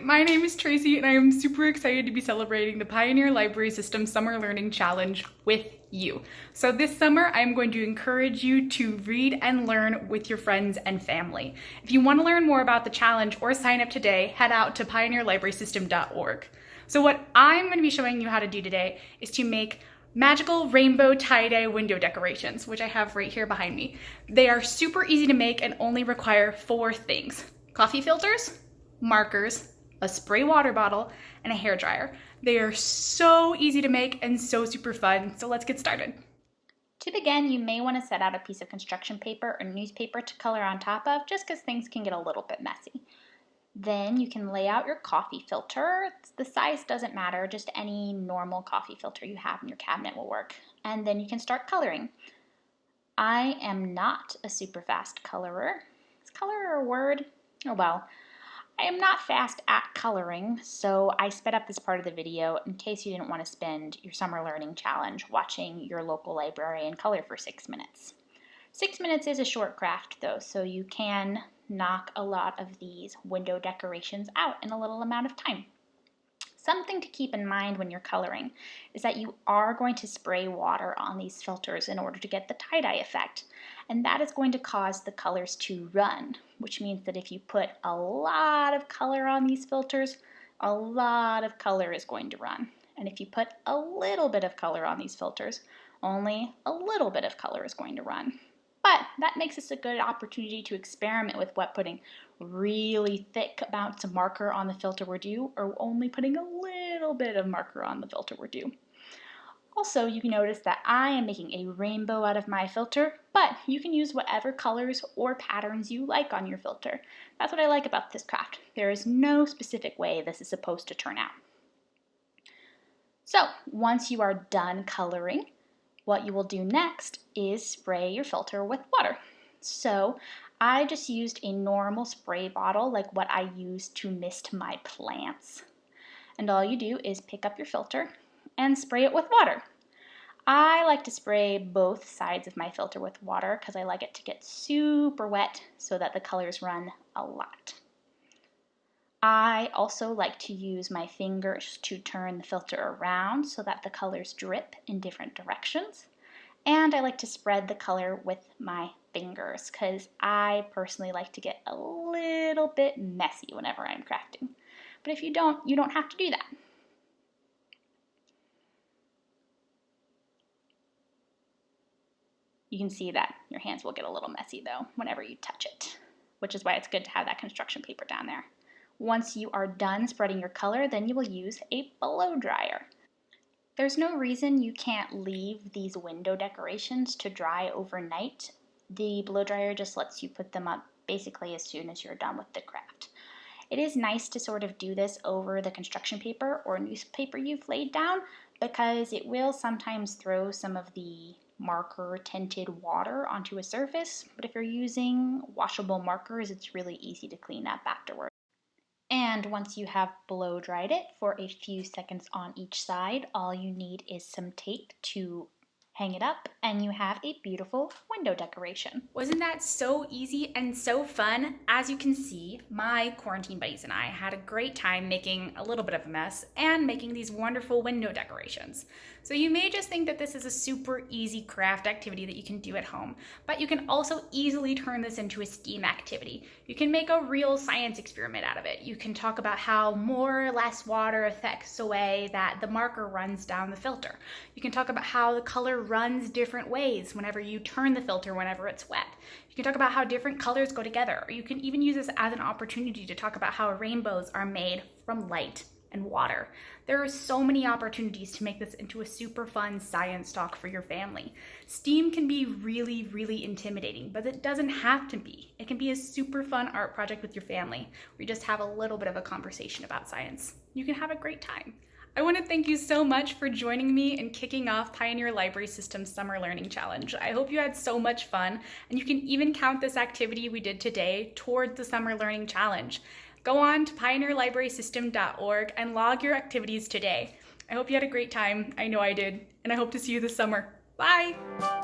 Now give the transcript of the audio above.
my name is Tracy and I am super excited to be celebrating the Pioneer Library System Summer Learning Challenge with you. So this summer, I'm going to encourage you to read and learn with your friends and family. If you want to learn more about the challenge or sign up today, head out to pioneerlibrarysystem.org. So what I'm going to be showing you how to do today is to make magical rainbow tie-dye window decorations, which I have right here behind me. They are super easy to make and only require 4 things: coffee filters, markers, a spray water bottle, and a hairdryer. They are so easy to make and so super fun, so let's get started. To begin, you may want to set out a piece of construction paper or newspaper to color on top of, just because things can get a little bit messy. Then you can lay out your coffee filter. The size doesn't matter, just any normal coffee filter you have in your cabinet will work. And then you can start coloring. I am not a super fast colorer. Is colorer a word? Oh well. I am not fast at coloring, so I sped up this part of the video in case you didn't want to spend your summer learning challenge watching your local librarian color for 6 minutes. 6 minutes is a short craft though, so you can knock a lot of these window decorations out in a little amount of time. Something to keep in mind when you're coloring is that you are going to spray water on these filters in order to get the tie-dye effect. And that is going to cause the colors to run, which means that if you put a lot of color on these filters, a lot of color is going to run. And if you put a little bit of color on these filters, only a little bit of color is going to run. But that makes this a good opportunity to experiment with what putting really thick amounts of marker on the filter would do, or only putting a little bit of marker on the filter would do. Also, you can notice that I am making a rainbow out of my filter, but you can use whatever colors or patterns you like on your filter. That's what I like about this craft. There is no specific way this is supposed to turn out. So, once you are done coloring, what you will do next is spray your filter with water. So I just used a normal spray bottle like what I use to mist my plants. And all you do is pick up your filter and spray it with water. I like to spray both sides of my filter with water because I like it to get super wet so that the colors run a lot. I also like to use my fingers to turn the filter around so that the colors drip in different directions. And I like to spread the color with my fingers because I personally like to get a little bit messy whenever I'm crafting. But if you don't have to do that. You can see that your hands will get a little messy though whenever you touch it, which is why it's good to have that construction paper down there. Once you are done spreading your color, then you will use a blow dryer. There's no reason you can't leave these window decorations to dry overnight. The blow dryer just lets you put them up basically as soon as you're done with the craft. It is nice to sort of do this over the construction paper or newspaper you've laid down because it will sometimes throw some of the marker tinted water onto a surface, but if you're using washable markers, it's really easy to clean up afterward. And once you have blow dried it for a few seconds on each side, all you need is some tape to hang it up and you have a beautiful window decoration. Wasn't that so easy and so fun? As you can see, my quarantine buddies and I had a great time making a little bit of a mess and making these wonderful window decorations. So you may just think that this is a super easy craft activity that you can do at home, but you can also easily turn this into a STEAM activity. You can make a real science experiment out of it. You can talk about how more or less water affects the way that the marker runs down the filter. You can talk about how the color runs different ways whenever you turn the filter whenever it's wet. You can talk about how different colors go together, or you can even use this as an opportunity to talk about how rainbows are made from light and water. There are so many opportunities to make this into a super fun science talk for your family. STEAM can be really, really intimidating, but it doesn't have to be. It can be a super fun art project with your family where you just have a little bit of a conversation about science. You can have a great time. I want to thank you so much for joining me in kicking off Pioneer Library System Summer Learning Challenge. I hope you had so much fun, and you can even count this activity we did today toward the Summer Learning Challenge. Go on to pioneerlibrarysystem.org and log your activities today. I hope you had a great time. I know I did, and I hope to see you this summer. Bye!